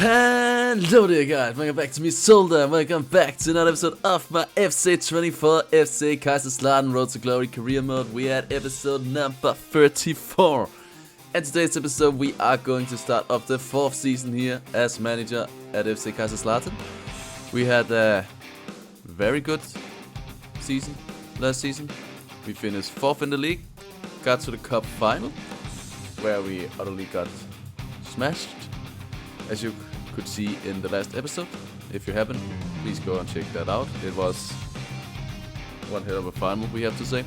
Hello there guys, welcome back to me Zoaldagaming, welcome back to another episode of my FC24 FC Kaiserslautern Road to Glory career mode. We are at episode number 34. And today's episode we are going to start up the 4th season here as manager at FC Kaiserslautern. We had a very good season last season. We finished 4th in the league, got to the cup final where we utterly got smashed, as you could see in the last episode. If you haven't, please go and check that out. It was one hell of a final, we have to say.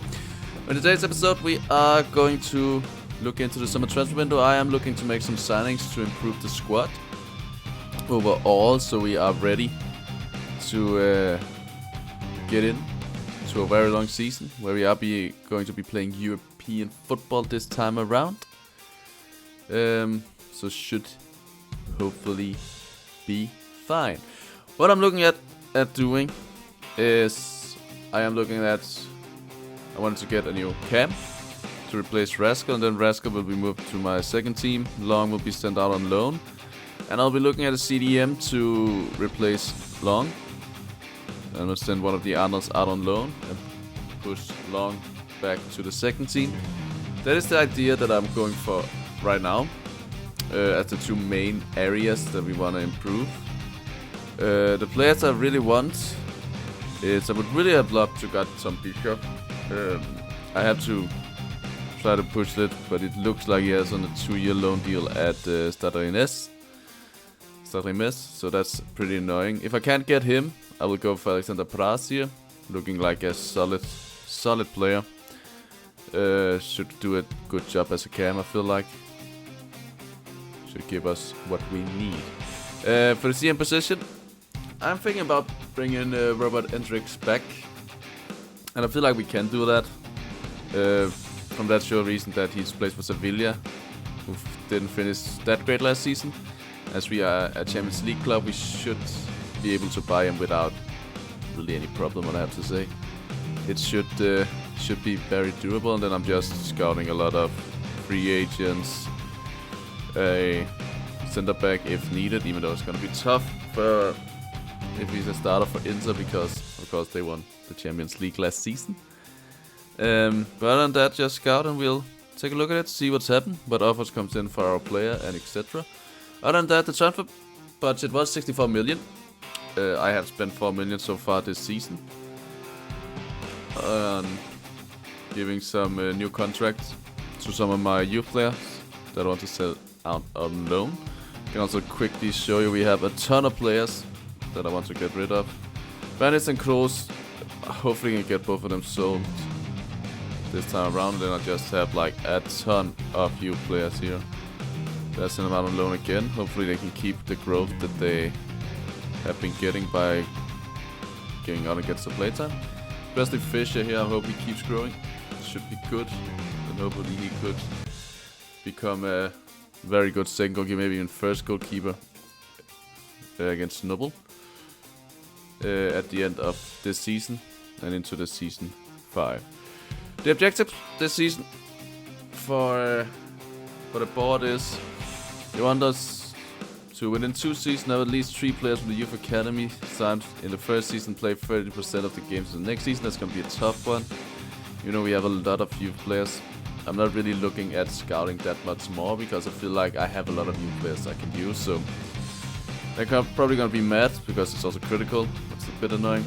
In today's episode we are going to look into the summer transfer window. I am looking to make some signings to improve the squad overall, so we are ready to get in to a very long season where we are going to be playing European football this time around. So should hopefully be fine. What I'm looking at doing is I wanted to get a new cam to replace Rascal, and then Rascal will be moved to my second team. Long will be sent out on loan, and I'll be looking at a CDM to replace Long. And I'll send one of the Arnolds out on loan and push Long back to the second team. That is the idea that I'm going for right now. As the two main areas that we want to improve. The players I really want is I would really have loved to got some Bishop. I have to try to push it, but it looks like he has on a 2-year loan deal at Stadremes, so that's pretty annoying. If I can't get him, I will go for Alexander Pras here, looking like a solid player. Should do a good job as a cam, I feel like. Should give us what we need. For the CM position, I'm thinking about bringing Robert Hendricks back, and I feel like we can do that. From that sure reason that he's played for Sevilla, who didn't finish that great last season. As we are a Champions League club, we should be able to buy him without really any problem, I have to say. It should be very durable, and then I'm just scouting a lot of free agents. A center back if needed, even though it's gonna be tough if he's a starter for Inter, because of course they won the Champions League last season. But other than that, just scout and we'll take a look at it, see what's happened, what offers comes in for our player, and etc. Other than that, the transfer budget was 64 million. I have spent 4 million so far this season on giving some new contracts to some of my youth players that I want to sell out on loan. I can also quickly show you we have a ton of players that I want to get rid of. Bandits and Kroos, hopefully I can get both of them sold this time around. Then I just have like a ton of youth players here. Let's send them out on loan again. Hopefully they can keep the growth that they have been getting by getting out and get some playtime. Especially Fischer here, I hope he keeps growing. Should be good, and hopefully he could become a very good second goalkeeper, maybe even first goalkeeper against Noble at the end of this season and into the season 5. The objective this season for the board is they want us to within 2 seasons have at least 3 players from the youth academy signed in the first season, play 30% of the games in the next season. That's gonna be a tough one. You know, we have a lot of youth players. I'm not really looking at scouting that much more because I feel like I have a lot of new players I can use, so they're probably gonna be mad because it's also critical. That's a bit annoying.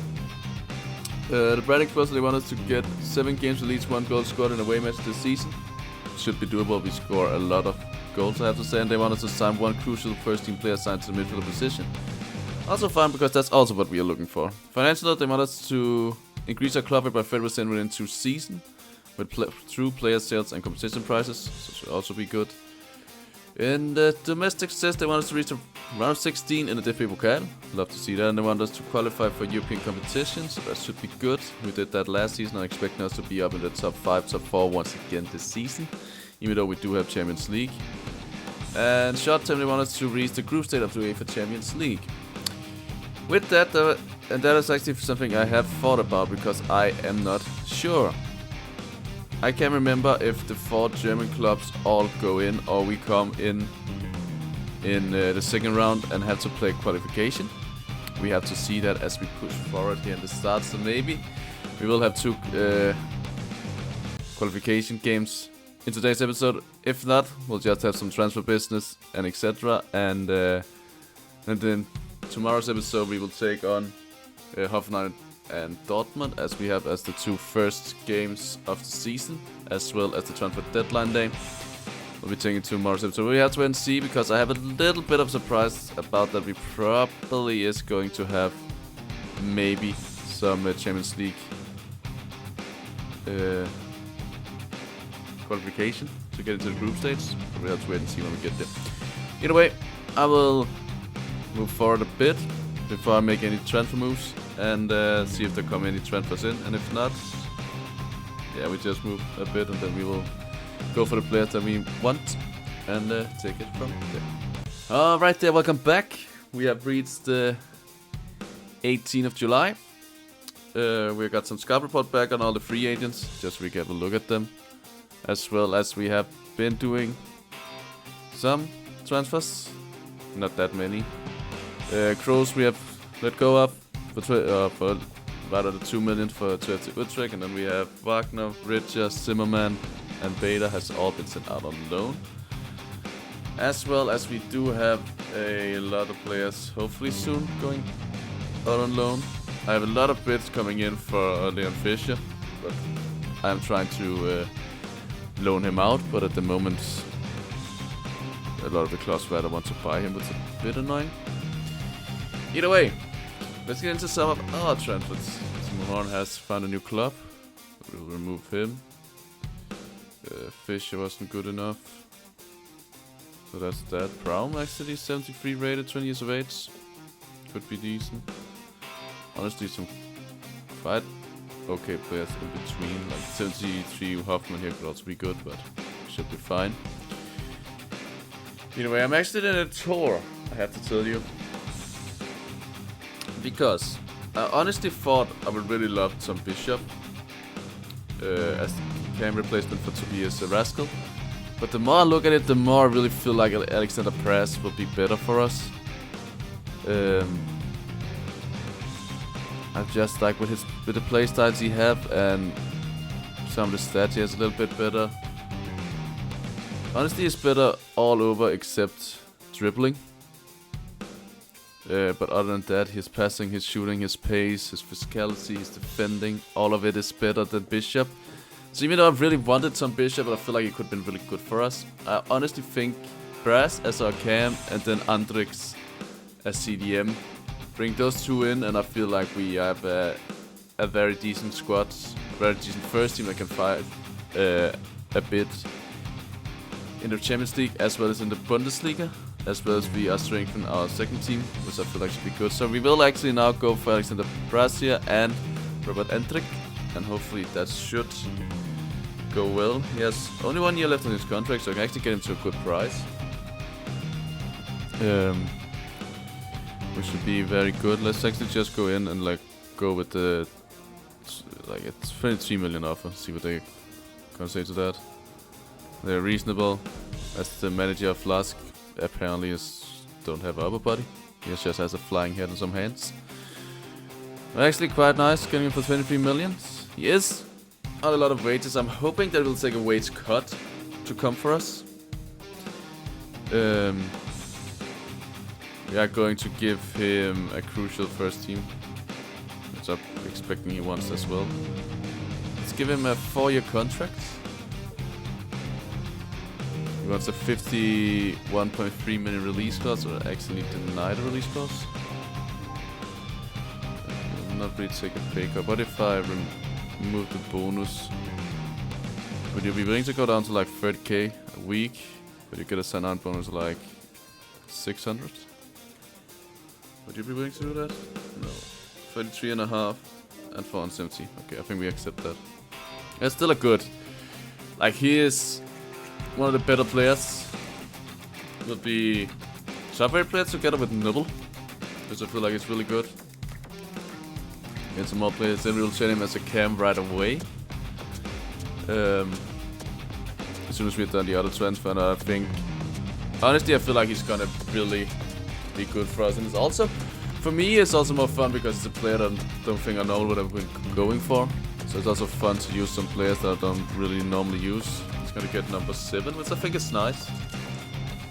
The Braddock Plus, they want us to get 7 games with each 1 goal scored in a away match this season. Should be doable. We score a lot of goals, I have to say, and they want us to sign 1 crucial first team player signed to the midfielder position. Also fine, because that's also what we are looking for. Financial, they want us to increase our club by 30% within 2 seasons. With true player sales and competition prices, so should also be good. In the domestic success, they want us to reach round 16 in the DFB Pokal. Love to see that, and they want us to qualify for European competition, so that should be good. We did that last season. I'm expecting us to be up in the top 5, top 4 once again this season, even though we do have Champions League. And short term, they want us to reach the group stage of the UEFA Champions League. With that, and that is actually something I have thought about because I am not sure. I can't remember if the 4 German clubs all go in or we come in in the second round and have to play qualification. We have to see that as we push forward here in the start. So maybe we will have 2 qualification games in today's episode. If not, we'll just have some transfer business and etc. And then tomorrow's episode we will take on Hoffenheim and Dortmund, as we have as the 2 first games of the season, as well as the transfer deadline day. We'll be taking tomorrow's episode. We have to wait and see, because I have a little bit of surprise about that. We probably is going to have maybe some Champions League qualification to get into the group stage. But we have to wait and see when we get there. Either way, I will move forward a bit before I make any transfer moves and see if there come any transfers in. And if not, yeah, we just move a bit and then we will go for the players that we want and take it from there. Alright there, welcome back. We have reached the 18th of July. We got some scout report back on all the free agents, just so we can have a look at them. As well as we have been doing some transfers, not that many. Kroos we have let go of for about 2 million for Utrecht, and then we have Wagner, Richter, Zimmerman and Bader has all been sent out on loan. As well as we do have a lot of players hopefully soon going out on loan. I have a lot of bids coming in for Leon Fischer, but I'm trying to loan him out, but at the moment a lot of the clubs rather want to buy him, which is a bit annoying. Either way, let's get into some of our transfers. Simon has found a new club. We'll remove him. Fischer wasn't good enough, so that's that. Brown actually 73 rated, 20 years of age. Could be decent. Honestly, some quite okay players in between. Like 73 Hoffman here could also be good, but should be fine. Anyway, I'm actually in a tour, I have to tell you. Because I honestly thought I would really love some Bishop as cam replacement for Tobias Rascal. But the more I look at it, the more I really feel like Alexander Press will be better for us. I just like with the playstyles he have and some of the stats he has a little bit better. Honestly, he's better all over except dribbling. But other than that, his passing, his shooting, his pace, his physicality, his defending, all of it is better than Bishop. So even though I really wanted some Bishop, but I feel like it could have been really good for us, I honestly think Brass as our cam and then Andrix as CDM. Bring those 2 in and I feel like we have a very decent squad, a very decent first team that can fight a bit in the Champions League as well as in the Bundesliga. As well as we are strengthening our second team, which I feel like should be good. So we will actually now go for Alexander Brasia and Robert Endrick, and hopefully that should go well. He has only 1 year left on his contract, so I can actually get him to a good price. Which should be very good. Let's actually just go in and like go with the it's 23 million offer. See what they can say to that. They're reasonable. As the manager of Flask apparently don't have an upper body. He just has a flying head and some hands. Actually quite nice, getting him for 23 million. He is on a lot of wages. I'm hoping that we'll take a wage cut to come for us. We are going to give him a crucial first team, which I'm expecting he wants as well. Let's give him a 4-year contract. He wants a 51.3 million release clause, or actually deny the release clause. I will not really take a pay cut. What if I remove the bonus? Would you be willing to go down to like 30k a week? But you get a sign-on bonus like 600? Would you be willing to do that? No. 33.5 and 470. Okay, I think we accept that. That's still a good. Like, he is one of the better players. Will be software players together with Nubble, because I feel like it's really good. Get some more players, then we'll set him as a cam right away. As soon as we've done the other transfer, and I think Honestly, I feel like he's gonna really be good for us. And it's also, for me, it's also more fun because it's a player that I don't think I know what I've been going for. So it's also fun to use some players that I don't really normally use. He's gonna get number 7, which I think is nice.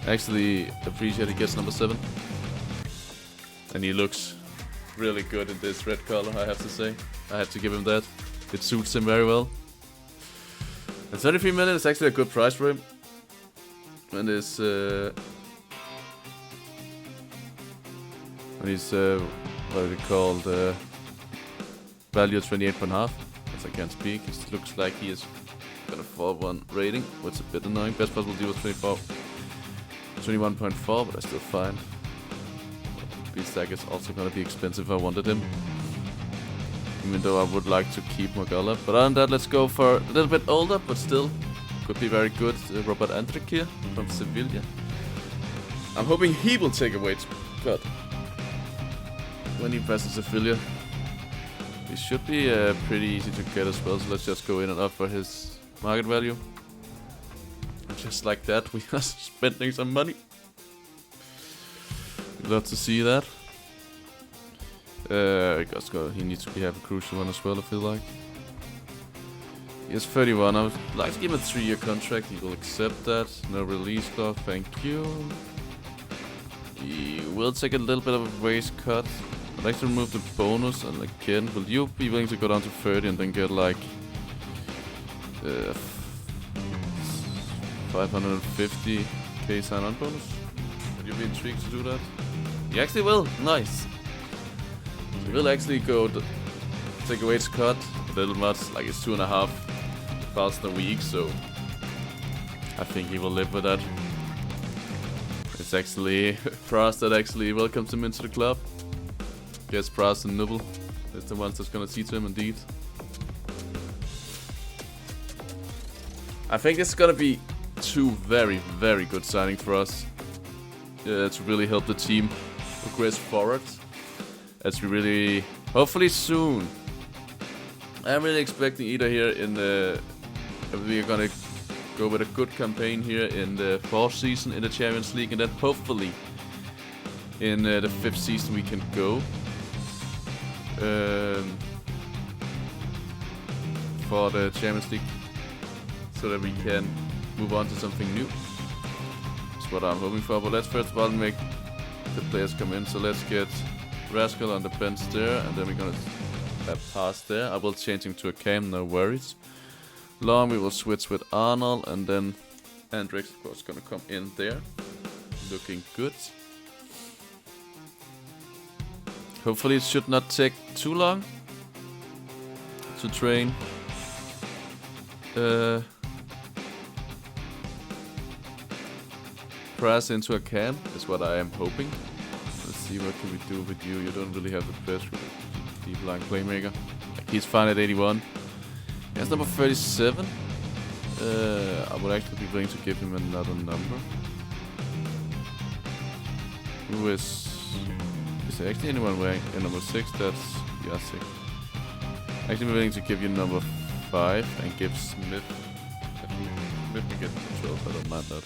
I actually appreciate he gets number 7. And he looks really good in this red color, I have to say. I have to give him that. It suits him very well. And 33 million is actually a good price for him. And his what is it called? Value 28.5. As I can't speak. It looks like he is got a 4-1 rating, which is a bit annoying. Best possible deal was 21.4, but I still fine. B-Stack is also gonna be expensive if I wanted him. Even though I would like to keep Mogala. But other than that, let's go for a little bit older, but still could be very good. Robert Andrik from Sevilla. I'm hoping he will take a weight cut when he passes Sevilla. He should be pretty easy to get as well, so let's just go in and offer his market value. Just like that, we are spending some money. Love to see that. He needs to have a crucial one as well, I feel like. He is 31. I would like to give him a 3-year contract. He will accept that. No release clause, thank you. He will take a little bit of a waste cut. I'd like to remove the bonus, and again, will you be willing to go down to 30 and then get like 550k sign-on bonus? Would you be intrigued to do that? You actually will. Nice. So he will actually go take a wage cut a little much, like it's 2,500 a week, so I think he will live with that. It's actually Frost that actually welcomes him into the club. Yes, Frost and Nubble. That's the ones that's gonna see to him indeed. I think this is gonna be 2 very, very good signings for us. To really help the team progress forward. As we really, hopefully soon. I'm really expecting either here in the, we're gonna go with a good campaign here in the 4th season in the Champions League, and then hopefully in the 5th season we can go for the Champions League, so that we can move on to something new. That's what I'm hoping for. But let's first of all make the players come in. So let's get Rascal on the bench there, and then we're gonna pass there. I will change him to a cam, no worries. Long we will switch with Arnold, and then Andrix of course gonna come in there. Looking good. Hopefully it should not take too long to train press into a cam, is what I am hoping. Let's see, what can we do with you? You don't really have the best deep line playmaker. He's fine at 81. That's number 37. I would actually be willing to give him another number. Who is there actually anyone wearing number 6? That's Yasik. Actually willing to give you number 5 and give Smith. Smith can get 12, I don't mind that.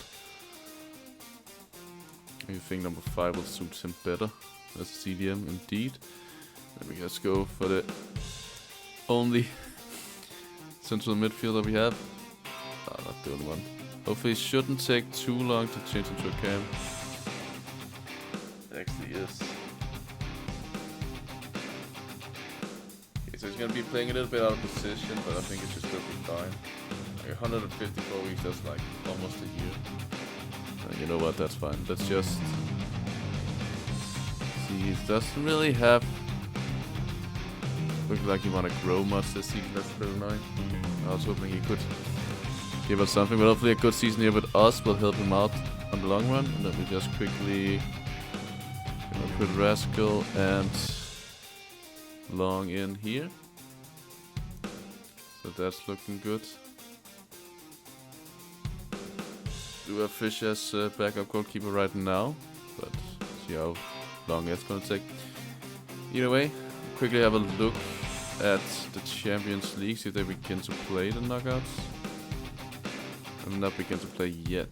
I think number 5 will suit him better as a CDM indeed. Let me just go for the only central midfielder we have. Not the only one. Hopefully it shouldn't take too long to change into a cam. It actually is. Okay, so he's gonna be playing a little bit out of position, but I think it should still be fine. Like 154 weeks, that's like almost a year. You know what, that's fine. Let's just see, he doesn't really have, looks like he wanna grow much this season, that's pretty annoying. I was hoping he could give us something, but hopefully a good season here with us will help him out on the long run. And let me just quickly put Rascal and Long in here. So that's looking good. Do have Fish as backup goalkeeper right now, but see how long it's gonna take. Either way, quickly have a look at the Champions League, see if they begin to play the knockouts. I'm not begin to play yet.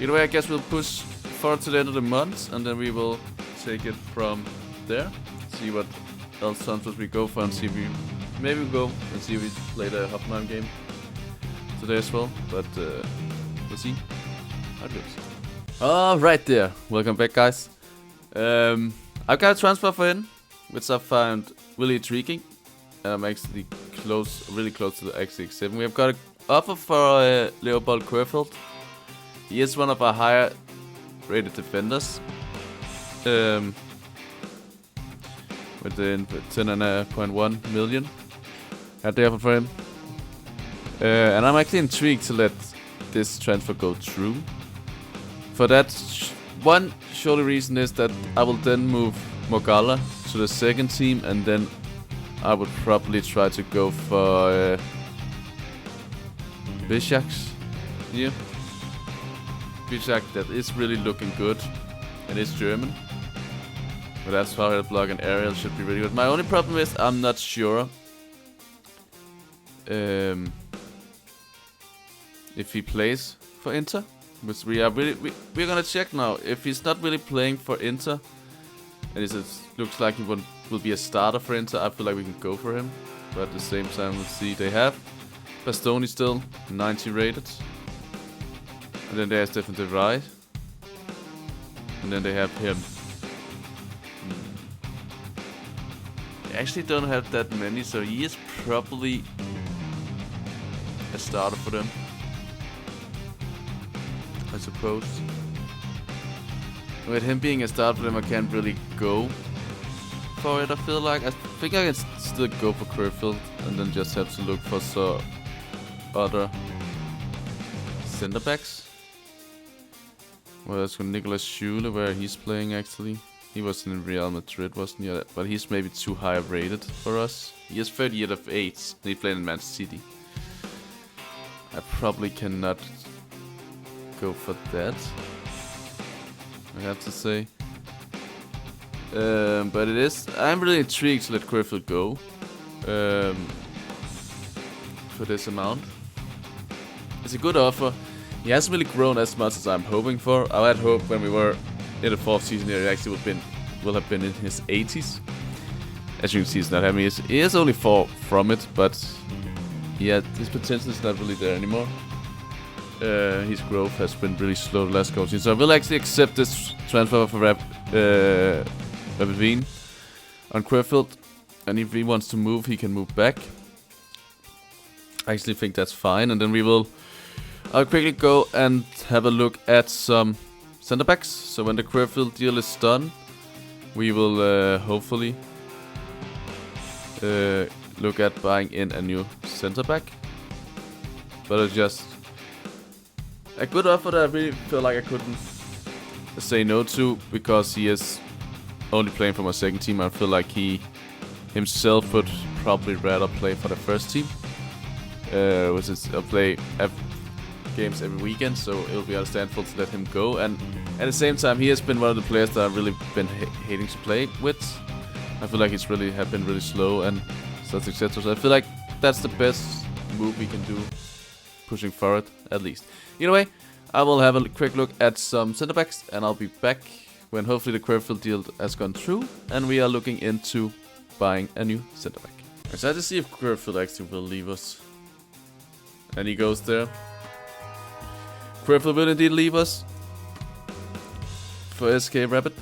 Either way, I guess we'll push forward to the end of the month, and then we will take it from there. See what else transfers we go for, and see if we maybe go and see if we play the Hoffenheim game today as well. But we'll see how it goes. Alright there, welcome back, guys. I've got a transfer for him, which I found really intriguing. And I'm actually really close to the XX7. We have got an offer for Leopold Querfeld. He is one of our higher rated defenders. With 10.1 million. Had the offer for him. And I'm actually intrigued to let this transfer go through. For that, one surely reason is that I will then move Mogala to the second team, and then I would probably try to go for Bishax here. Bishax that is really looking good, and is German. But that's how he'll block, and Ariel should be really good. My only problem is I'm not sure if he plays for Inter. Which we're gonna check now. If he's not really playing for Inter, and it looks like he will be a starter for Inter, I feel like we can go for him. But at the same time, we'll see. They have Bastoni still 90 rated, and then there's Stefan de Vrij, and then they have him. They actually don't have that many, so he is probably a starter for them, I suppose. With him being a start for them, I can't really go for it, I feel like. I think I can still go for Querfeld, and then just have to look for some other center backs. Well, that's for Nicolas Schule, where he's playing actually. He was in Real Madrid, wasn't he? But he's maybe too high rated for us. He is 30 out of 8, and he played in Manchester City. I probably cannot go for that, I have to say. But it is. I'm really intrigued to let Querfeld go for this amount. It's a good offer. He hasn't really grown as much as I'm hoping for. I had hoped when we were in the 4th season here, he actually will have been in his 80s. As you can see, he's not having. He is only 4 from it, but his potential is not really there anymore. His growth has been really slow the last coaching, so I will actually accept this transfer for Rapid Wien on Querfeld, and if he wants to move, he can move back. I actually think that's fine, and then I'll quickly go and have a look at some center backs. So when the Querfeld deal is done, we will hopefully look at buying in a new center back. But it's just a good offer that I really feel like I couldn't say no to, because he is only playing for my second team. I feel like he himself would probably rather play for the first team, which is play games every weekend, so it'll be understandable to let him go. And at the same time, he has been one of the players that I've really been hating to play with. I feel like he's have been really slow and such, etc. So I feel like that's the best move we can do, pushing forward at least. Either way, I will have a quick look at some center backs, and I'll be back when hopefully the Querfeld deal has gone through, and we are looking into buying a new center back. I'm excited to see if Querfeld actually will leave us. And he goes there. Querfeld will indeed leave us for SK Rapid,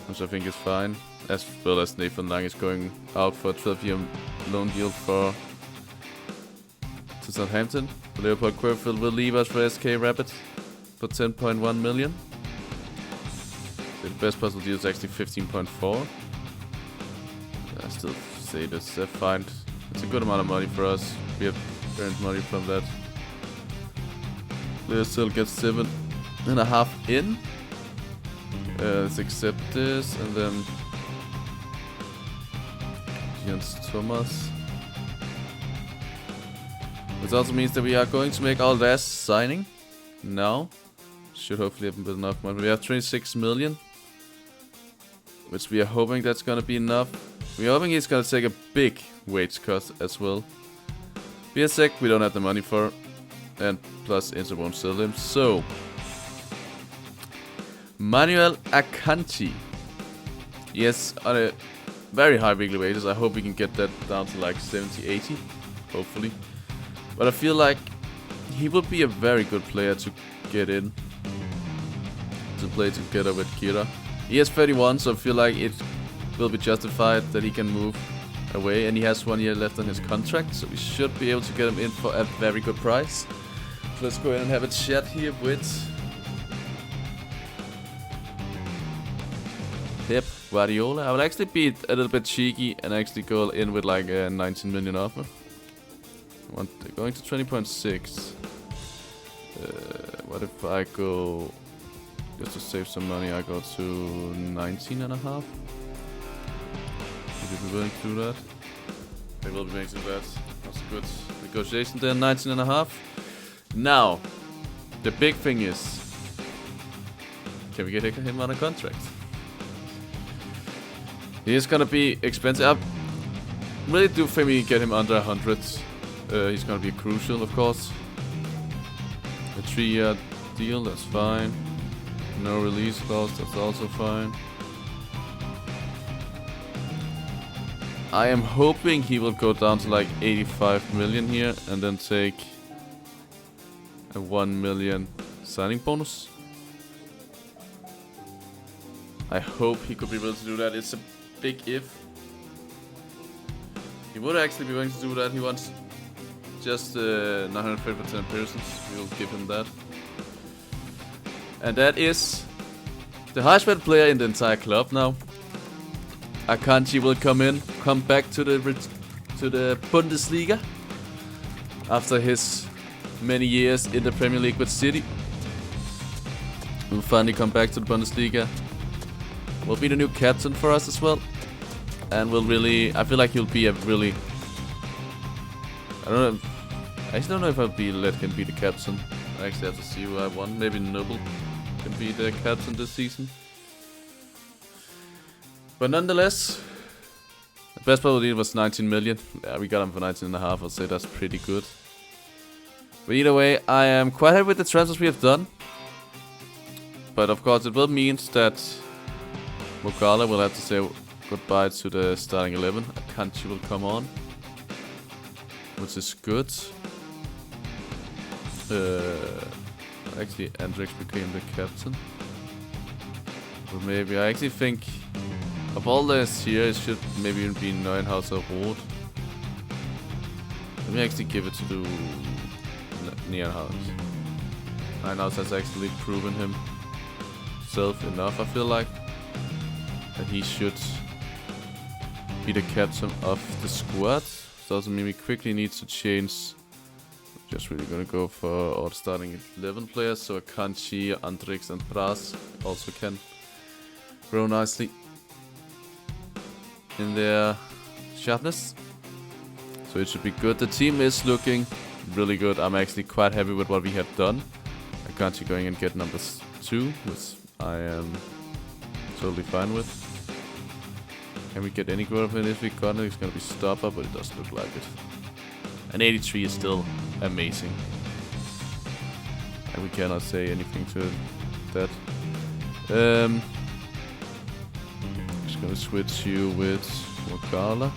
which I think is fine, as well as Nathan Lang is going out for a 12-year loan deal to Southampton. Leopold Querfeld will leave us for SK Rapid for 10.1 million. So the best possible deal is actually 15.4. I still say this, that's fine. It's a good amount of money for us. We have earned money from that. Leo still gets 7.5 in. Let's accept this, and then Jens Thomas. This also means that we are going to make our last signing now. Should hopefully have enough money. We have 26 million, which we are hoping that's gonna be enough. We're hoping he's gonna take a big wage cut as well. BSEC we don't have the money for. And plus Inter won't sell him. So Manuel Akanji. Yes, on a very high weekly wages. I hope we can get that down to like 70, 80. Hopefully. But I feel like he would be a very good player to get in. To play together with Kira. He is 31, so I feel like it will be justified that he can move away. And he has 1 year left on his contract. So we should be able to get him in for a very good price. So let's go ahead and have a chat here with Pep Guardiola. I will actually be a little bit cheeky and actually go in with like a 19 million offer. Going to 20.6. What if I go, just to save some money, I go to 19 and a half? Would you be willing to do that? They will be making that. That's a good negotiation there, 19 and a half. Now, the big thing is, can we get him on a contract? He is gonna be expensive. I really do think we can get him under 100. He's gonna be crucial, of course. A 3-year deal, that's fine. No release clause, that's also fine. I am hoping he will go down to like 85 million here and then take a 1 million signing bonus. I hope he could be able to do that. It's a big if. He would actually be willing to do that. He wants just 950% persons. We will give him that. And that is the highest paid player in the entire club now. Akanji will come back to the Bundesliga after his many years in the Premier League with City. Will finally come back to the Bundesliga. Will be the new captain for us as well. And will really, I feel like he'll be a really, I actually don't know if I'll let him be the captain. I actually have to see who I want. Maybe Noble can be the captain this season. But nonetheless, the best probably deal was 19 million. Yeah, we got him for 19 and a half. I'll say that's pretty good. But either way, I am quite happy with the transfers we have done. But of course, it will mean that Mokala will have to say goodbye to the starting 11. Akanji will come on, which is good. Actually, Andrix became the captain. But maybe I actually think of all this here, it should maybe even be Neuenhauser Roth. Let me actually give it to Neuenhaus. Neuenhaus has actually proven himself enough, I feel like, that he should be the captain of the squad. So doesn't mean we quickly need to change. Just really gonna go for all the starting 11 players. So Akanji, Andrix and Pras also can grow nicely in their sharpness. So it should be good. The team is looking really good. I'm actually quite happy with what we have done. Akanji going and get number 2, which I am totally fine with. Can we get any growth in if we got it? It's gonna be stopper, but it doesn't look like it. And 83 is still amazing. And we cannot say anything to that. Just gonna switch you with Mokala.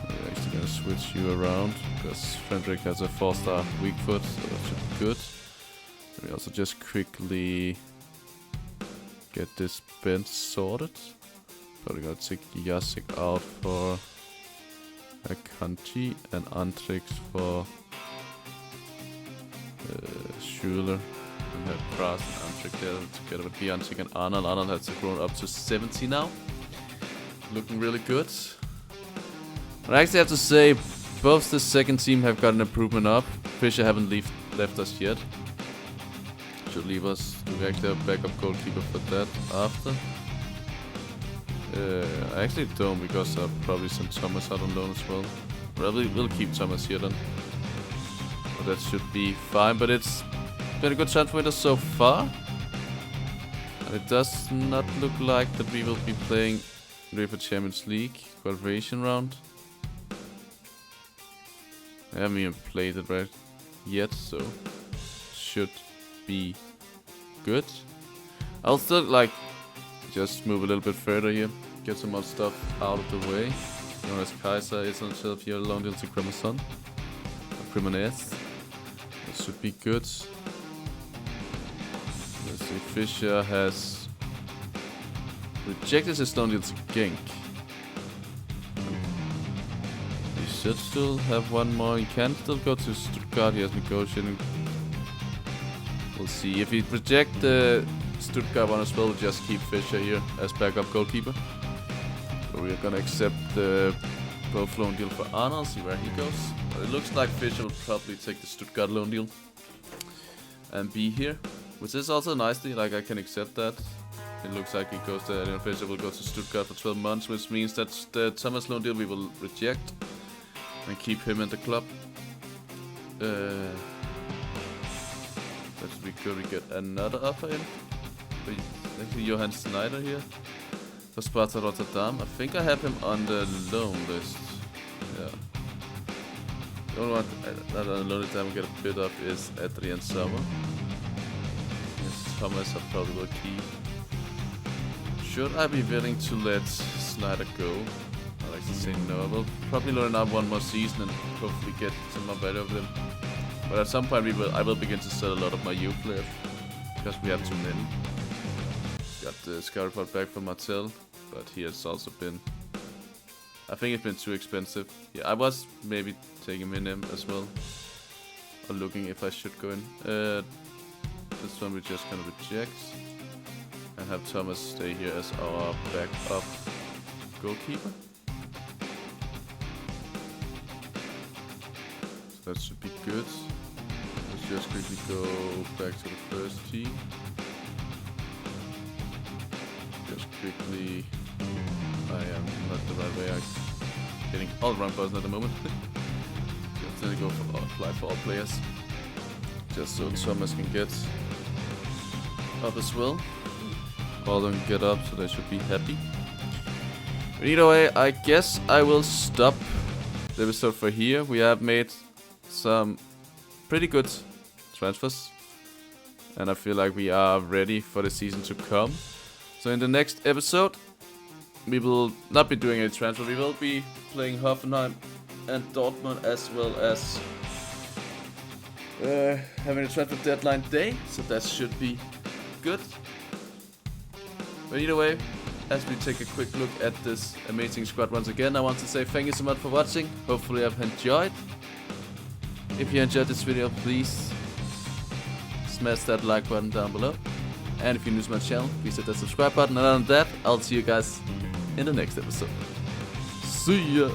I'm actually gonna switch you around because Frederick has a 4-star weak foot, so that should be good. Let me also just quickly get this bench sorted. Probably gonna take Jacek out for Akanji and Antrix for Schuler. And have Pras and Antrix there together with Bianchik and Arnold. Arnold has grown up to 70 now. Looking really good. I actually have to say, both the second team have got an improvement up. Fischer haven't left us yet. Should leave us. We actually have a backup goalkeeper for that after. I actually don't, because I'll probably send Thomas out on loan as well. Probably will keep Thomas here then. But that should be fine. But it's been a good transfer window so far. And it does not look like that we will be playing UEFA Champions League qualification round. I haven't even played it right yet, so should be good. I'll still like just move a little bit further here, get some more stuff out of the way. Known as Kaiser is on shelf here, long deal to Cremonson. Cremonese. That should be good. Let's see, Fischer has rejected his long deal to Genk. He should still have one more. He can still go to Stuttgart. He has negotiating. We'll see. If he reject the Stuttgart one as well, we'll just keep Fischer here as backup goalkeeper. So we're gonna accept the both loan deal for Arnold, see where he goes. But it looks like Fischer will probably take the Stuttgart loan deal and be here, which is also nicely, like I can accept that. It looks like he goes there, and Fischer will go to Stuttgart for 12 months, which means that the Thomas loan deal we will reject and keep him in the club. That should be good. We get another offer in. Actually, Johan Snyder here for Sparta Rotterdam. I think I have him on the loan list. Yeah. The only one that on the loan list I haven't get a bit of is Adrian Sommer. Yes, Thomas I probably will keep. Should I be willing to let Snyder go? I like to say no. I will probably learn out one more season and hopefully get some more value of them. But at some point I will begin to sell a lot of my youth players because we have too many. Got the scout report back from Martel, but he has also been, I think it's been too expensive. Yeah, I was maybe taking him in as well, or looking if I should go in. This one we're just gonna reject and have Thomas stay here as our backup goalkeeper. So that should be good. Let's just quickly go back to the first team. Just quickly, I am not the right way. I'm getting all the wrong buttons at the moment. Just gonna go for apply for all players, just so Thomas can get up as well. All of them get up, so they should be happy. But either way, I guess I will stop the episode for here. We have made some pretty good transfers, and I feel like we are ready for the season to come. So in the next episode, we will not be doing any transfer. We will be playing Hoffenheim and Dortmund, as well as having a transfer deadline day. So that should be good. But either way, as we take a quick look at this amazing squad once again, I want to say thank you so much for watching. Hopefully you have enjoyed. If you enjoyed this video, please smash that like button down below. And if you're new to my channel, please hit that subscribe button. And other than that, I'll see you guys in the next episode. See ya!